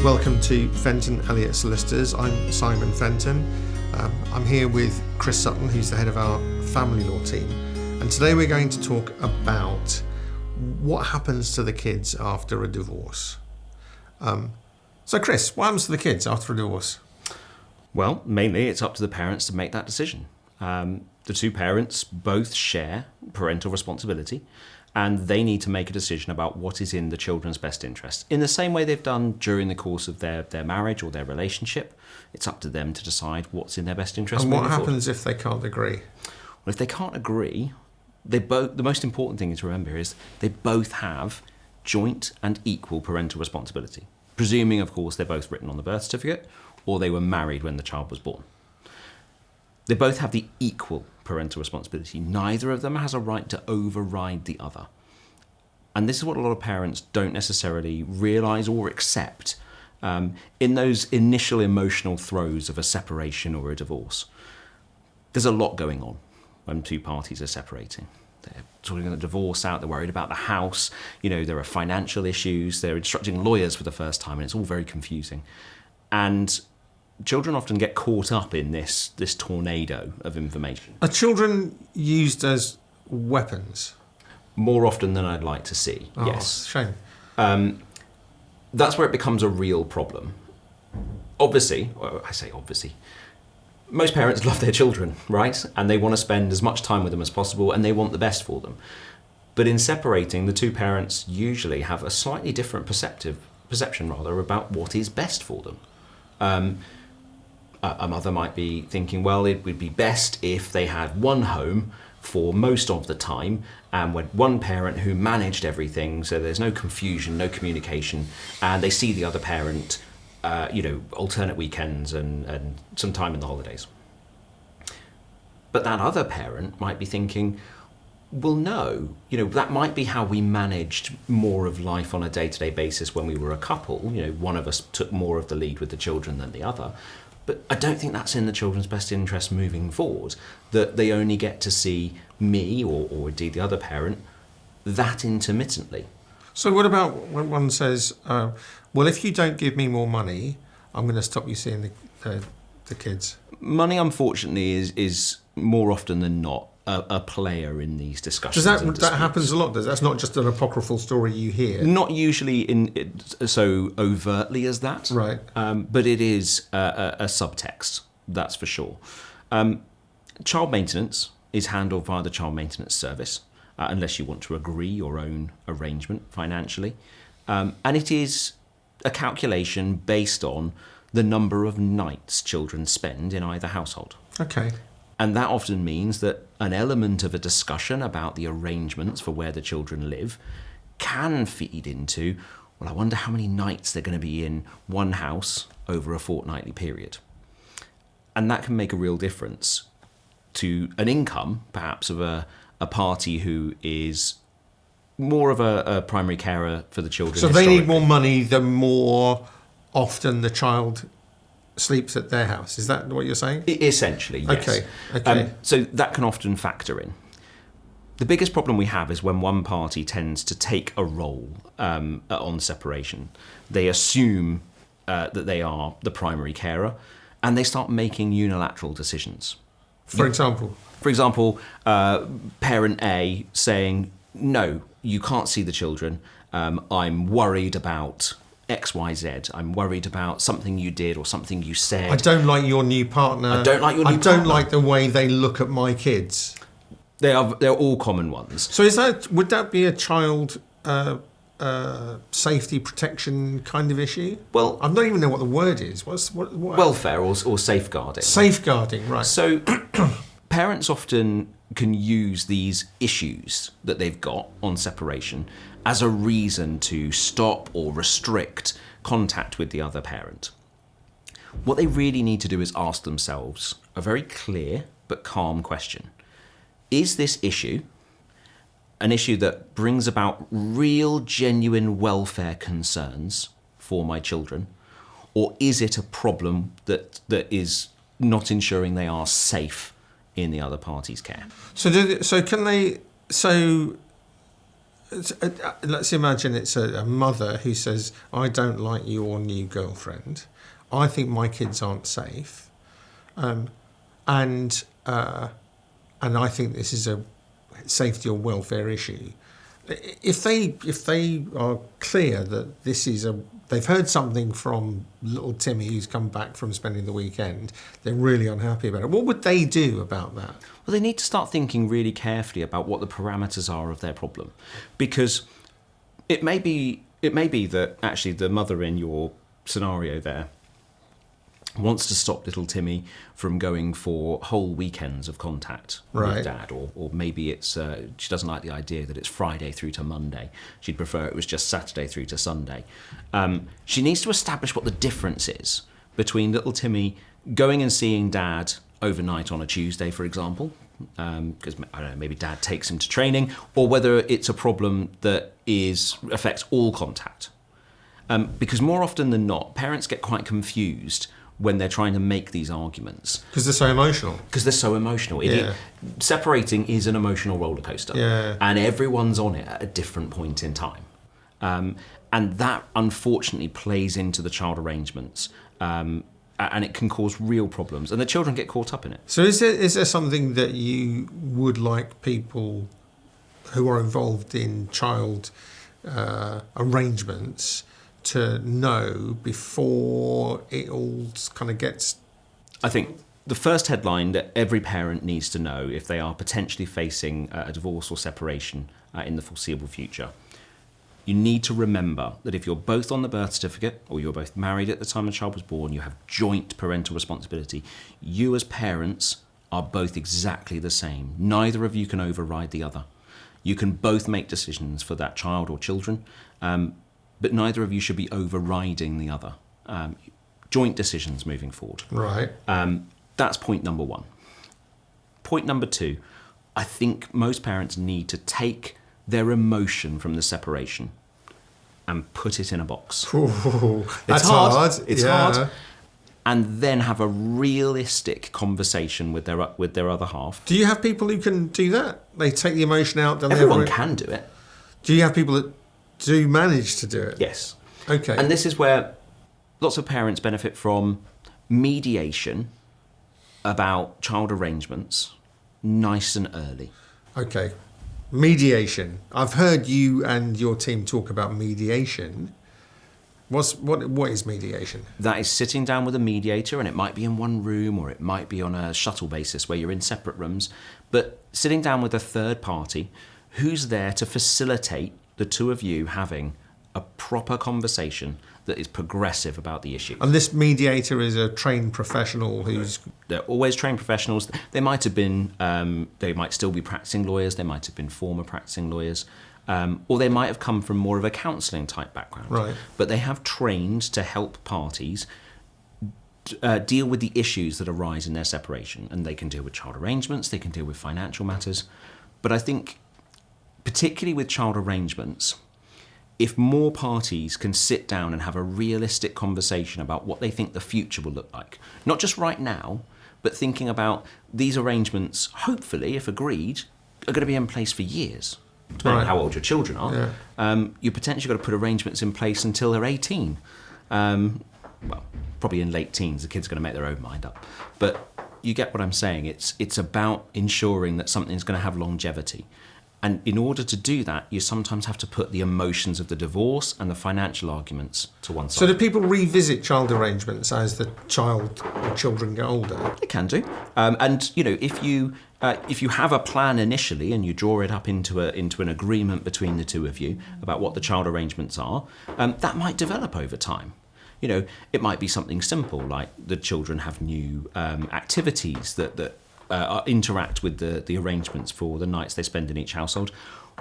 Welcome to Fenton Elliott Solicitors. I'm Simon Fenton. I'm here with Chris Sutton, who's the head of our family law team. And today we're going to talk about what happens to the kids after a divorce. So Chris, what happens to the kids after a divorce? Well, mainly it's up to the parents to make that decision. The two parents both share parental responsibility, and they need to make a decision about what is in the children's best interest. In the same way they've done during the course of their marriage or their relationship, it's up to them to decide what's in their best interest. And what happens if they can't agree? Well, if they can't agree, the most important thing to remember is they both have joint and equal parental responsibility, presuming, of course, they're both written on the birth certificate or they were married when the child was born. They both have the equal parental responsibility. Neither of them has a right to override the other. And this is what a lot of parents don't necessarily realise or accept in those initial emotional throes of a separation or a divorce. There's a lot going on when two parties are separating. They're sorting a divorce out, they're worried about the house, there are financial issues, they're instructing lawyers for the first time, and it's all very confusing. And children often get caught up in this tornado of information. Are children used as weapons? More often than I'd like to see, yes. Shame. That's where it becomes a real problem. Obviously, most parents love their children, right? And they want to spend as much time with them as possible, and they want the best for them. But in separating, the two parents usually have a slightly different perception about what is best for them. A mother might be thinking, well, it would be best if they had one home for most of the time and with one parent who managed everything, so there's no confusion, no communication, and they see the other parent, alternate weekends and some time in the holidays. But that other parent might be thinking, well, no, that might be how we managed more of life on a day-to-day basis when we were a couple. One of us took more of the lead with the children than the other. But I don't think that's in the children's best interest moving forward, that they only get to see me or indeed the other parent that intermittently. So what about when one says, well, if you don't give me more money, I'm going to stop you seeing the kids? Money, unfortunately, is more often than not a player in these discussions. That happens a lot? That's not just an apocryphal story you hear? Not usually so overtly as that. Right. But it is a subtext, that's for sure. Child maintenance is handled via the child maintenance service, unless you want to agree your own arrangement financially. And it is a calculation based on the number of nights children spend in either household. Okay. And that often means that an element of a discussion about the arrangements for where the children live can feed into, well, I wonder how many nights they're going to be in one house over a fortnightly period. And that can make a real difference to an income, perhaps, of a party who is more of a primary carer for the children. So they need more money the more often the child sleeps at their house. Is that what you're saying? Essentially, yes. Okay. So that can often factor in. The biggest problem we have is when one party tends to take a role on separation. They assume that they are the primary carer, and they start making unilateral decisions. For example? For example, parent A saying, no, you can't see the children. I'm worried about XYZ. I'm worried about something you did or something you said. I don't like your new partner. I don't like the way they look at my kids. They're all common ones. So would that be a child safety protection kind of issue? Well, I don't even know what the word is. What? Welfare or safeguarding. Safeguarding, right. So parents often can use these issues that they've got on separation as a reason to stop or restrict contact with the other parent. What they really need to do is ask themselves a very clear but calm question. Is this issue an issue that brings about real, genuine welfare concerns for my children? Or is it a problem that is not ensuring they are safe in the other party's care? So let's imagine it's a mother who says, I don't like your new girlfriend. I think my kids aren't safe. And I think this is a safety or welfare issue. If they are clear that they've heard something from little Timmy who's come back from spending the weekend, they're really unhappy about it. What would they do about that? Well, they need to start thinking really carefully about what the parameters are of their problem, because it may be that actually the mother in your scenario there wants to stop little Timmy from going for whole weekends of contact with Dad, or maybe it's she doesn't like the idea that it's Friday through to Monday. She'd prefer it was just Saturday through to Sunday. She needs to establish what the difference is between little Timmy going and seeing Dad overnight on a Tuesday, for example, because I don't know, maybe Dad takes him to training, or whether it's a problem that affects all contact. Because more often than not, parents get quite confused when they're trying to make these arguments. Because they're so emotional. Separating is an emotional roller coaster. Yeah. And everyone's on it at a different point in time. And that, unfortunately, plays into the child arrangements. And it can cause real problems. And the children get caught up in it. So is there something that you would like people who are involved in child arrangements to know before it all kind of gets... I think the first headline that every parent needs to know if they are potentially facing a divorce or separation in the foreseeable future, you need to remember that if you're both on the birth certificate or you're both married at the time the child was born, you have joint parental responsibility. You as parents are both exactly the same. Neither of you can override the other. You can both make decisions for that child or children, but neither of you should be overriding the other. Joint decisions moving forward. Right. That's point number one. Point number two, I think most parents need to take their emotion from the separation and put it in a box. Ooh, that's hard. It's hard. And then have a realistic conversation with their other half. Do you have people who can do that? They take the emotion out. Everyone can do it. Do you have people that do manage to do it? Yes. Okay. And this is where lots of parents benefit from mediation about child arrangements nice and early. Okay. Mediation. I've heard you and your team talk about mediation. What is mediation? That is sitting down with a mediator, and it might be in one room or it might be on a shuttle basis where you're in separate rooms, but sitting down with a third party who's there to facilitate the two of you having a proper conversation that is progressive about the issue. And this mediator is a trained professional who's... They're always trained professionals. They might have been, they might still be practicing lawyers, they might have been former practicing lawyers, or they might have come from more of a counselling type background. Right. But they have trained to help parties deal with the issues that arise in their separation. And they can deal with child arrangements, they can deal with financial matters. But I think, particularly with child arrangements, if more parties can sit down and have a realistic conversation about what they think the future will look like, not just right now, but thinking about these arrangements, hopefully, if agreed, are going to be in place for years, depending on how old your children are. Yeah. You potentially got to put arrangements in place until they're 18. Well, probably in late teens, the kid's going to make their own mind up. But you get what I'm saying. It's about ensuring that something's going to have longevity. And in order to do that, you sometimes have to put the emotions of the divorce and the financial arguments to one side. So do people revisit child arrangements as the child or children get older? They can do. And, you know, if you have a plan initially and you draw it up into an agreement between the two of you about what the child arrangements are, that might develop over time. You know, it might be something simple like the children have new activities that interact with the arrangements for the nights they spend in each household.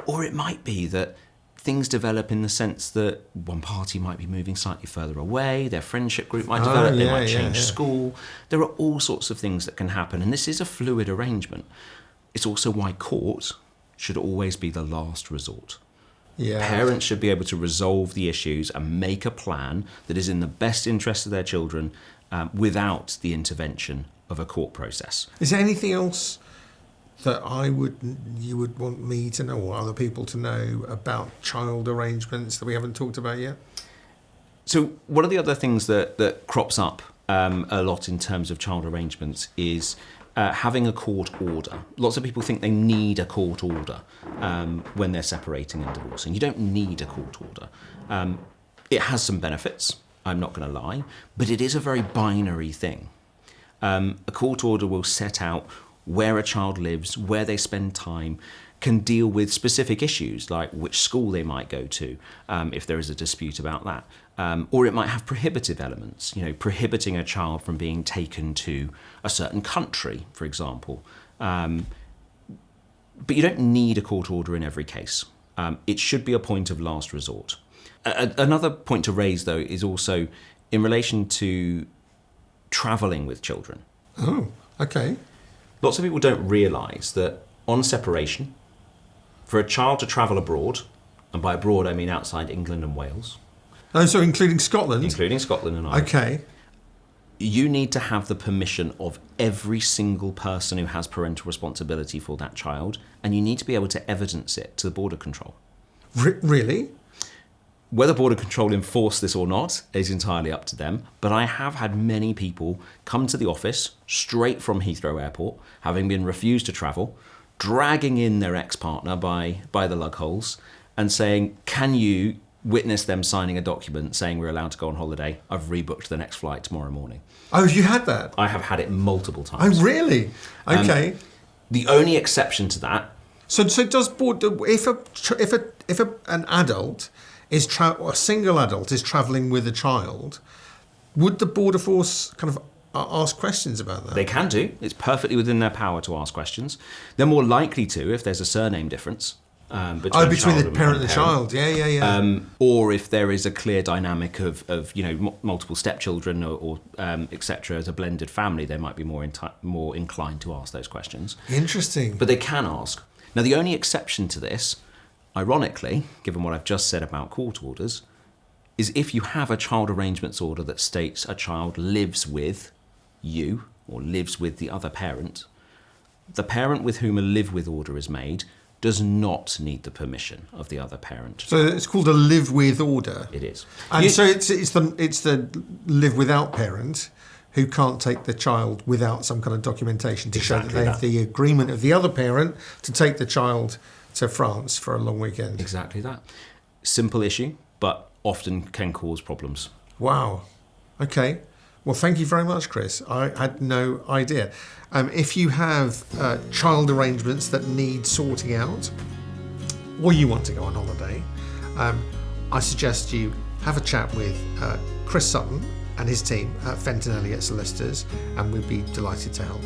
Or it might be that things develop in the sense that one party might be moving slightly further away, their friendship group might develop, they might change school. There are all sorts of things that can happen, and this is a fluid arrangement. It's also why court should always be the last resort. Yeah. Parents should be able to resolve the issues and make a plan that is in the best interest of their children without the intervention of a court process. Is there anything else that you would want me to know or other people to know about child arrangements that we haven't talked about yet? So one of the other things that crops up a lot in terms of child arrangements is having a court order. Lots of people think they need a court order when they're separating and divorcing. You don't need a court order. It has some benefits, I'm not going to lie, but it is a very binary thing. A court order will set out where a child lives, where they spend time, can deal with specific issues like which school they might go to, if there is a dispute about that. Or it might have prohibitive elements, prohibiting a child from being taken to a certain country, for example. But you don't need a court order in every case. It should be a point of last resort. Another point to raise, though, is also in relation to travelling with children. Oh, okay. Lots of people don't realise that on separation, for a child to travel abroad, and by abroad I mean outside England and Wales. Oh, so including Scotland? Including Scotland and Ireland. Okay. You need to have the permission of every single person who has parental responsibility for that child, and you need to be able to evidence it to the border control. Really? Whether border control enforce this or not is entirely up to them, but I have had many people come to the office straight from Heathrow Airport, having been refused to travel, dragging in their ex-partner by the lug holes and saying, can you witness them signing a document saying we're allowed to go on holiday? I've rebooked the next flight tomorrow morning. Oh, you had that? I have had it multiple times. Oh, really? Okay. The only exception to that... So does if an adult is a single adult is travelling with a child, would the border force kind of ask questions about that? They can do. It's perfectly within their power to ask questions. They're more likely to if there's a surname difference. Between the parent and the child. Yeah. Or if there is a clear dynamic of multiple stepchildren or etc. as a blended family, they might be more inclined to ask those questions. Interesting. But they can ask. Now, the only exception to this, ironically, given what I've just said about court orders, is if you have a child arrangements order that states a child lives with you or lives with the other parent, the parent with whom a live with order is made does not need the permission of the other parent. So it's called a live with order. It is. And so it's the live without parent who can't take the child without some kind of documentation to show that they have the agreement of the other parent to take the child to France for a long weekend. Exactly that. Simple issue, but often can cause problems. Wow. Okay. Well, thank you very much, Chris. I had no idea. If you have child arrangements that need sorting out, or you want to go on holiday, I suggest you have a chat with Chris Sutton and his team at Fenton Elliott Solicitors, and we'd be delighted to help.